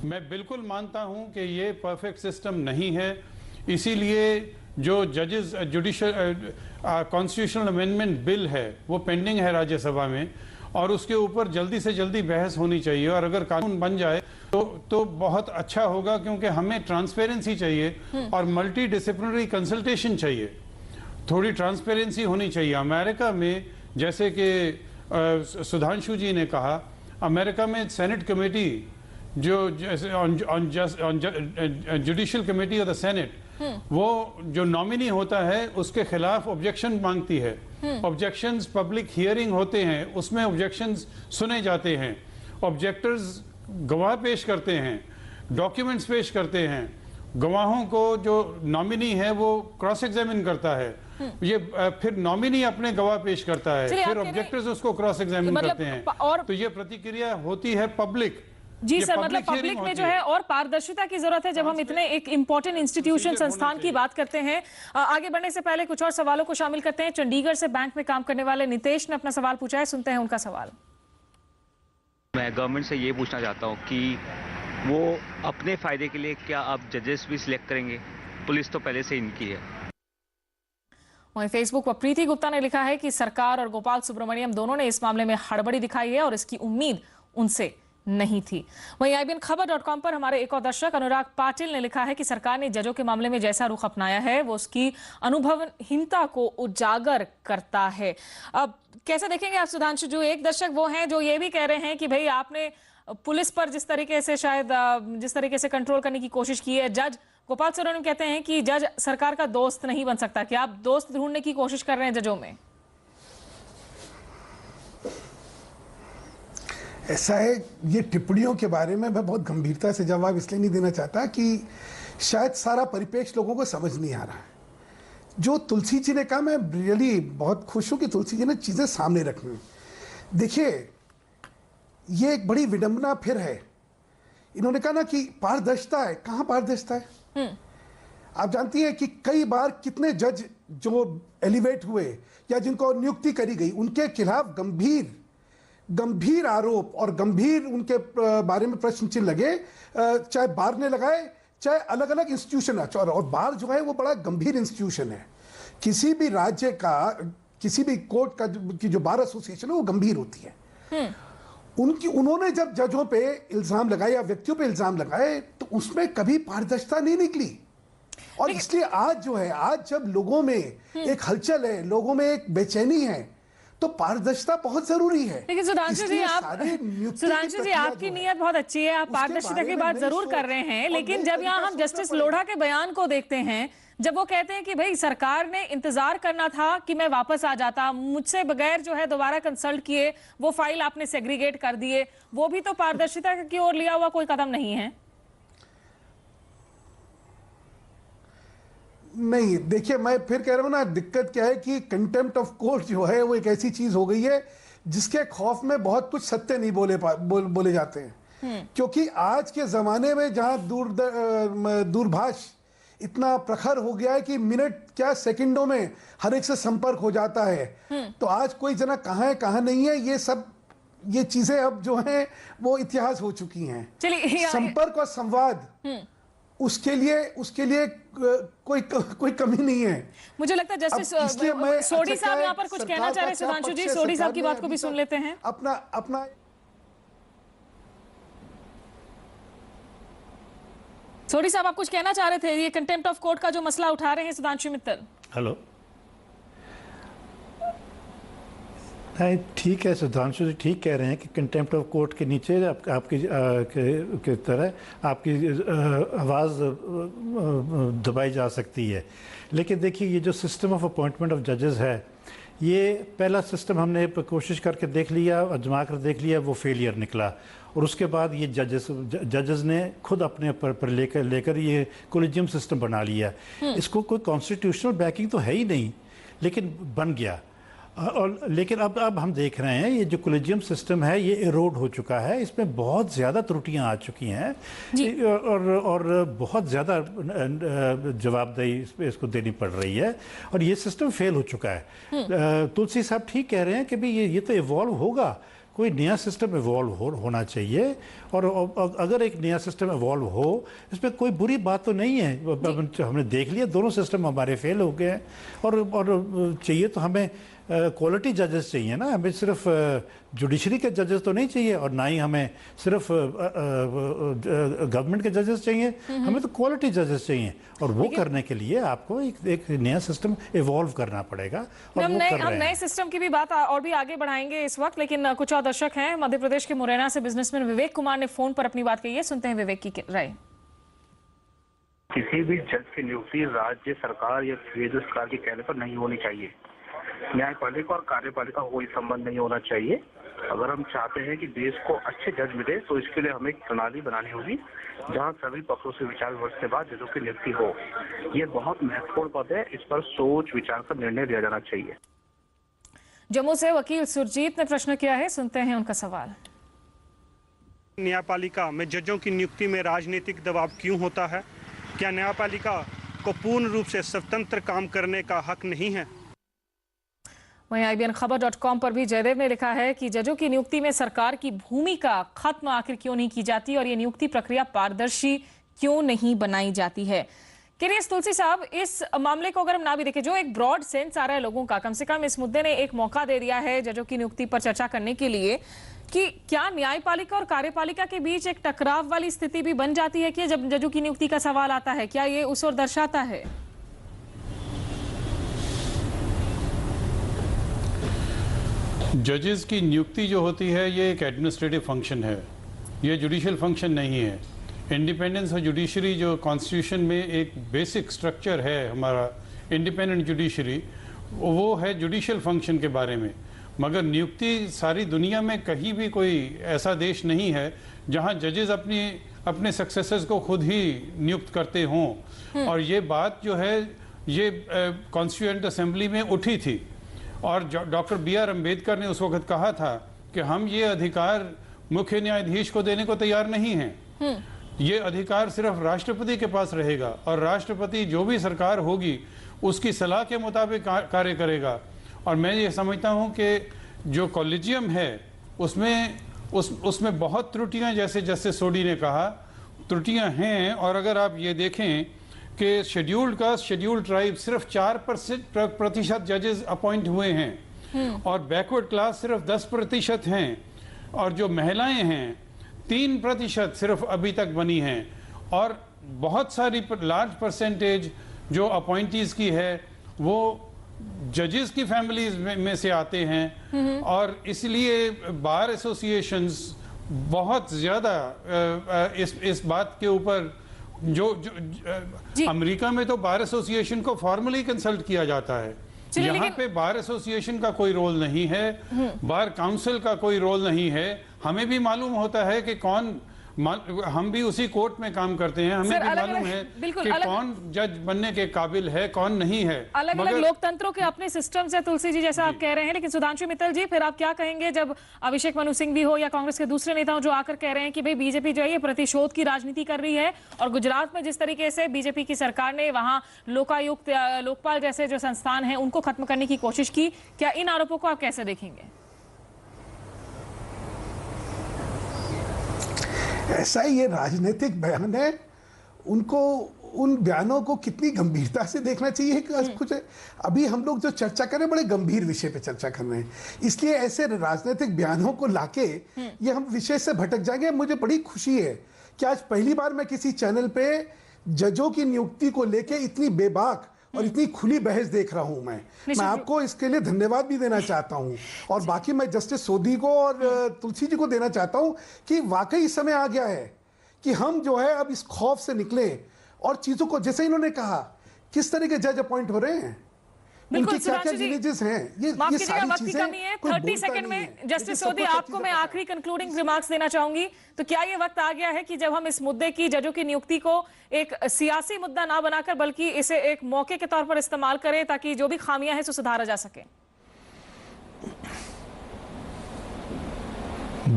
मैं बिल्कुल मानता हूं कि ये परफेक्ट सिस्टम नहीं है, इसीलिए जो जजेस जुडिशियल कॉन्स्टिट्यूशनल अमेंडमेंट बिल है वो पेंडिंग है राज्यसभा में, और उसके ऊपर जल्दी से जल्दी बहस होनी चाहिए। और अगर कानून बन जाए तो बहुत अच्छा होगा, क्योंकि हमें ट्रांसपेरेंसी चाहिए और मल्टी डिसिप्लिनरी कंसल्टेशन चाहिए। थोड़ी ट्रांसपेरेंसी होनी चाहिए। अमेरिका में, जैसे कि सुधांशु जी ने कहा, अमेरिका में सेनेट कमेटी जो judicial committee of the senate, वो जो नॉमिनी होता है उसके खिलाफ ऑब्जेक्शन मांगती है। ऑब्जेक्शंस पब्लिक हियरिंग होते हैं, उसमें ऑब्जेक्शंस सुने जाते हैं, ऑब्जेक्टर्स गवाह पेश करते हैं, डॉक्यूमेंट्स पेश करते हैं, गवाहों को जो नॉमिनी है वो क्रॉस एग्जामिन करता है, ये फिर नॉमिनी अपने गवाह पेश करता है, फिर ऑब्जेक्टर्स उसको क्रॉस एग्जामिन करते हैं, और तो ये प्रतिक्रिया होती है पब्लिक। जी सर, मतलब पब्लिक में जो है और पारदर्शिता की जरूरत है जब हम इतने एक इंपॉर्टेंट इंस्टीट्यूशन संस्थान की बात करते हैं। आगे बढ़ने से पहले कुछ और सवालों को शामिल करते हैं। चंडीगढ़ से बैंक में काम करने वाले नितेश ने अपना सवाल पूछा है, सुनते हैं उनका सवाल। मैं गवर्नमेंट से ये पूछना चाहता हूँ कि वो अपने फायदे के लिए क्या आप जजेस भी सिलेक्ट करेंगे? पुलिस तो पहले से इनकी है। वहीं फेसबुक पर प्रीति गुप्ता ने लिखा है कि सरकार और गोपाल सुब्रमण्यम दोनों ने इस मामले में हड़बड़ी दिखाई है और इसकी उम्मीद उनसे नहीं थी। वहीं IBNखबर.com पर हमारे एक और दर्शक अनुराग पाटिल ने लिखा है कि सरकार ने जजों के मामले में जैसा रुख अपनाया है वो उसकी अनुभवहीनता को उजागर करता है। अब कैसे देखेंगे आप सुधांशु? जो एक दर्शक वो हैं जो ये भी कह रहे हैं कि भाई आपने पुलिस पर जिस तरीके से जिस तरीके से कंट्रोल करने की कोशिश की है, जज गोपाल सुब्रमण्यम कहते हैं कि जज सरकार का दोस्त नहीं बन सकता। क्या आप दोस्त ढूंढने की कोशिश कर रहे हैं जजों में? ऐसा है, ये टिप्पणियों के बारे में मैं बहुत गंभीरता से जवाब इसलिए नहीं देना चाहता कि शायद सारा परिप्रेक्ष्य लोगों को समझ नहीं आ रहा है। जो तुलसी जी ने कहा, मैं रियली बहुत खुश हूं कि तुलसी जी ने चीज़ें सामने रखी। देखिए, ये एक बड़ी विडंबना फिर है। इन्होंने कहा ना कि पारदर्शिता है, कहाँ पारदर्शिता है? आप जानती हैं कि कई बार कितने जज जो एलिवेट हुए या जिनको नियुक्ति करी गई उनके खिलाफ गंभीर आरोप और गंभीर उनके बारे में प्रश्न चिन्ह लगे, चाहे बार ने लगाए चाहे अलग अलग इंस्टीट्यूशन। और बार जो है वो बड़ा गंभीर इंस्टीट्यूशन है। किसी भी राज्य का, किसी भी कोर्ट का की जो बार एसोसिएशन है वो गंभीर होती है। उन्होंने जब जजों पे इल्जाम लगाए या व्यक्तियों पे इल्जाम लगाए तो उसमें कभी पारदर्शिता नहीं निकली। और इसलिए आज जो है, आज जब लोगों में एक हलचल है, लोगों में एक बेचैनी है, तो पारदर्शिता बहुत जरूरी है। लेकिन सुधांशु जी, आपकी नीयत बहुत अच्छी है, आप पारदर्शिता की बात जरूर कर रहे हैं, लेकिन जब यहाँ हम जस्टिस लोढ़ा के बयान को देखते हैं, जब वो कहते हैं कि भाई सरकार ने इंतजार करना था कि मैं वापस आ जाता, मुझसे बगैर जो है दोबारा कंसल्ट किए वो फाइल आपने सेग्रीगेट कर दिए, वो भी तो पारदर्शिता की ओर लिया हुआ कोई कदम नहीं है। नहीं, देखिए, मैं फिर कह रहा हूं ना, दिक्कत क्या है कि कंटेम्प्ट ऑफ कोर्ट जो है वो एक ऐसी चीज हो गई है जिसके खौफ में बहुत कुछ सत्य नहीं बोले जाते हैं। क्योंकि आज के जमाने में जहां दूरभाष इतना प्रखर हो गया है कि मिनट क्या सेकंडों में हर एक से संपर्क हो जाता है, तो आज कोई जना कहाँ है कहाँ नहीं है, ये चीजें अब जो हैं वो इतिहास हो चुकी हैं। चलिए, संपर्क और संवाद उसके लिए कोई कमी नहीं है। मुझे लगता है जस्टिस सोडी साहब यहाँ पर कुछ कहना चाह रहे हैं। सुधांशु जी, सोडी साहब की बात को भी सुन लेते हैं। अपना सोडी साहब, आप कुछ कहना चाह रहे थे, ये कंटेम्प्ट ऑफ कोर्ट का जो मसला उठा रहे हैं सुधांशु मित्तल। हेलो, नहीं, ठीक है, सुधांशु जी ठीक कह रहे हैं कि कंटेम्प्ट ऑफ कोर्ट के नीचे आपकी तरह आपकी आवाज़ दबाई जा सकती है। लेकिन देखिए, ये जो सिस्टम ऑफ अपॉइंटमेंट ऑफ जजेस है, ये पहला सिस्टम हमने कोशिश करके देख लिया, आजमा कर देख लिया, वो फेलियर निकला। और उसके बाद ये जजेस ने खुद अपने पर लेकर ये कोलिजियम सिस्टम बना लिया। इसको कोई कॉन्स्टिट्यूशनल बैकिंग तो है ही नहीं, लेकिन बन गया। और लेकिन अब हम देख रहे हैं ये जो कोलिजियम सिस्टम है ये इरोड हो चुका है, इसमें बहुत ज़्यादा त्रुटियां आ चुकी हैं और बहुत ज़्यादा जवाबदेही इसको देनी पड़ रही है और ये सिस्टम फेल हो चुका है। तुलसी साहब ठीक कह रहे हैं कि भाई ये तो इवॉल्व होगा, कोई नया सिस्टम इवॉल्व होना चाहिए। और अगर एक नया सिस्टम इवॉल्व हो, इसमें कोई बुरी बात तो नहीं है। हमने देख लिया दोनों सिस्टम हमारे फेल हो गए हैं। और चाहिए तो हमें क्वालिटी जजेस चाहिए ना, हमें सिर्फ जुडिशरी के जजेस तो नहीं चाहिए, और ना ही हमें सिर्फ गवर्नमेंट के जजेस चाहिए, हमें तो क्वालिटी जजेस चाहिए। और वो करने के लिए आपको एक नया सिस्टम इवॉल्व करना पड़ेगा। और हम नए सिस्टम की भी बात और भी आगे बढ़ाएंगे इस वक्त, लेकिन कुछ और दर्शक हैं। मध्य प्रदेश के मुरैना से बिजनेसमैन विवेक कुमार ने फोन पर अपनी बात कही है, सुनते हैं विवेक की राय। किसी भी जज की नियुक्ति राज्य सरकार या केंद्र सरकार के कहने पर नहीं होनी चाहिए। न्यायपालिका और कार्यपालिका को कोई संबंध नहीं होना चाहिए। अगर हम चाहते हैं कि देश को अच्छे जज मिले तो इसके लिए हमें एक प्रणाली बनानी होगी जहां सभी पक्षों से विचार विमर्श के बाद जजों की नियुक्ति हो। ये बहुत महत्वपूर्ण पद है, इस पर सोच विचार कर निर्णय लिया जाना चाहिए। जम्मू से वकील सुरजीत ने प्रश्न किया है, सुनते हैं उनका सवाल। न्यायपालिका में जजों की नियुक्ति में राजनीतिक दबाव क्यों होता है? क्या न्यायपालिका को पूर्ण रूप से स्वतंत्र काम करने का हक नहीं है? वहीं IBN-खबर.com पर भी जयदेव ने लिखा है कि जजों की नियुक्ति में सरकार की भूमिका खत्म आखिर क्यों नहीं की जाती और ये नियुक्ति प्रक्रिया पारदर्शी क्यों नहीं बनाई जाती है। केरियस तुलसी साहब, इस मामले को अगर हम ना भी देखें, जो एक ब्रॉड सेंस आ रहा है लोगों का, कम से कम इस मुद्दे ने एक मौका दे दिया है जजों की नियुक्ति पर चर्चा करने के लिए कि क्या न्यायपालिका और कार्यपालिका के बीच एक टकराव वाली स्थिति भी बन जाती है कि जब जजों की नियुक्ति का सवाल आता है, क्या ये उस ओर दर्शाता है? जजेस की नियुक्ति जो होती है ये एक एडमिनिस्ट्रेटिव फंक्शन है, ये जुडिशियल फंक्शन नहीं है। इंडिपेंडेंस ऑफ जुडिशरी जो कॉन्स्टिट्यूशन में एक बेसिक स्ट्रक्चर है हमारा, इंडिपेंडेंट जुडिशरी, वो है जुडिशियल फंक्शन के बारे में। मगर नियुक्ति सारी दुनिया में कहीं भी कोई ऐसा देश नहीं है जहां जजेस अपने सक्सेसर्स को खुद ही नियुक्त करते हों। और ये बात जो है ये कॉन्स्टिट्यूएंट असेंबली में उठी थी और डॉक्टर BR अम्बेडकर ने उस वक्त कहा था कि हम ये अधिकार मुख्य न्यायाधीश को देने को तैयार नहीं हैं। ये अधिकार सिर्फ राष्ट्रपति के पास रहेगा और राष्ट्रपति जो भी सरकार होगी उसकी सलाह के मुताबिक कार्य करेगा। और मैं ये समझता हूँ कि जो कॉलेजियम है उसमें बहुत त्रुटियां, जैसे जस्टिस सोडी ने कहा, त्रुटियां हैं। और अगर आप ये देखें कि शेड्यूल्ड कास्ट शेड्यूल्ड ट्राइब सिर्फ 4% जजेस अपॉइंट हुए हैं और बैकवर्ड क्लास सिर्फ 10% हैं, और जो महिलाएं हैं 3% सिर्फ अभी तक बनी हैं, और बहुत सारी लार्ज परसेंटेज जो अपॉइंटीज की है वो जजेस की फैमिलीज में से आते हैं। और इसलिए बार एसोसिएशंस बहुत ज्यादा इस बात के ऊपर जो अमेरिका में तो बार एसोसिएशन को फॉर्मली कंसल्ट किया जाता है, यहाँ पे बार एसोसिएशन का कोई रोल नहीं है, बार काउंसिल का कोई रोल नहीं है। हमें भी मालूम होता है कि कौन, हम भी उसी कोर्ट में काम करते हैं, हमें भी मालूम है कि कौन जज बनने के काबिल है कौन नहीं है। अलग अलग लोकतंत्रों के अपने सिस्टम्स है तुलसी जी, जैसा आप कह रहे हैं। लेकिन सुधांशु मित्तल जी, फिर आप क्या कहेंगे जब अभिषेक मनु सिंह भी हो या कांग्रेस के दूसरे नेताओं जो आकर कह रहे हैं कि भाई बीजेपी जो है ये प्रतिशोध की राजनीति कर रही है, और गुजरात में जिस तरीके से बीजेपी की सरकार ने वहां लोकायुक्त, लोकपाल जैसे जो संस्थान है उनको खत्म करने की कोशिश की, क्या इन आरोपों को आप कैसे देखेंगे? ऐसा ही ये राजनीतिक बयान है, उनको उन बयानों को कितनी गंभीरता से देखना चाहिए कि कुछ अभी हम लोग जो चर्चा कर रहे हैं बड़े गंभीर विषय पे चर्चा कर रहे हैं, इसलिए ऐसे राजनीतिक बयानों को लाके ये हम विषय से भटक जाएंगे। मुझे बड़ी खुशी है कि आज पहली बार मैं किसी चैनल पे जजों की नियुक्ति को लेके इतनी बेबाक और इतनी खुली बहस देख रहा हूं। मैं आपको इसके लिए धन्यवाद भी देना चाहता हूं, और बाकी मैं जस्टिस सोधी को और तुलसी जी को देना चाहता हूं कि वाकई समय आ गया है कि हम जो है अब इस खौफ से निकले और चीजों को, जैसे इन्होंने कहा, किस तरह के जज अपॉइंट हो रहे हैं, उनकी क्या-क्या लिनेजेस हैं, ये सारी चीजें 30 सेकंड में जस्टिस सोधी आपको मैं आखिरी कंक्लूडिंग रिमार्क्स देना चाहूंगी। तो क्या ये वक्त आ गया है कि जब हम इस मुद्दे की, जजों की नियुक्ति को एक सियासी मुद्दा ना बनाकर बल्कि इसे एक मौके के तौर पर इस्तेमाल करें ताकि जो भी खामियां हैं उसे सुधारा जा सके?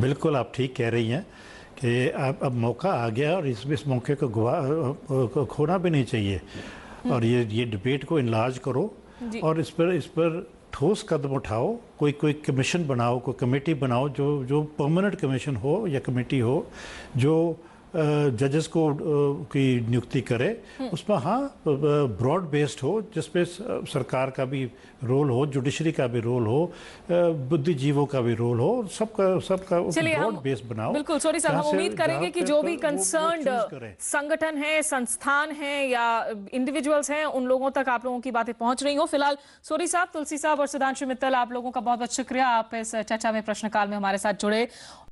बिल्कुल आप ठीक कह रही हैं कि अब मौका आ गया और इस मौके को खोना भी नहीं चाहिए। और ये डिबेट को इनलार्ज करो और इस पर ठोस कदम उठाओ, कोई कमीशन बनाओ, कोई कमेटी बनाओ जो परमानेंट कमीशन हो या कमेटी हो जो जजेस को की नियुक्ति करे, उसमें हाँ ब्रॉड बेस्ड हो, जिसपे सरकार का भी रोल हो, जुडिशरी का भी रोल हो, बुद्धिजीवों का भी रोल हो, सबका ब्रॉड बेस बनाओ। बिल्कुल सोरी साहब, हम उम्मीद करेंगे कि जो भी कंसर्न्ड संगठन है, संस्थान है या इंडिविजुअल्स हैं, उन लोगों तक आप लोगों की बातें पहुंच रही हो। फिलहाल सोरी साहब, तुलसी साहब और सुधांशु मित्तल, आप लोगों का बहुत बहुत शुक्रिया, आप इस चर्चा में प्रश्नकाल में हमारे साथ जुड़े।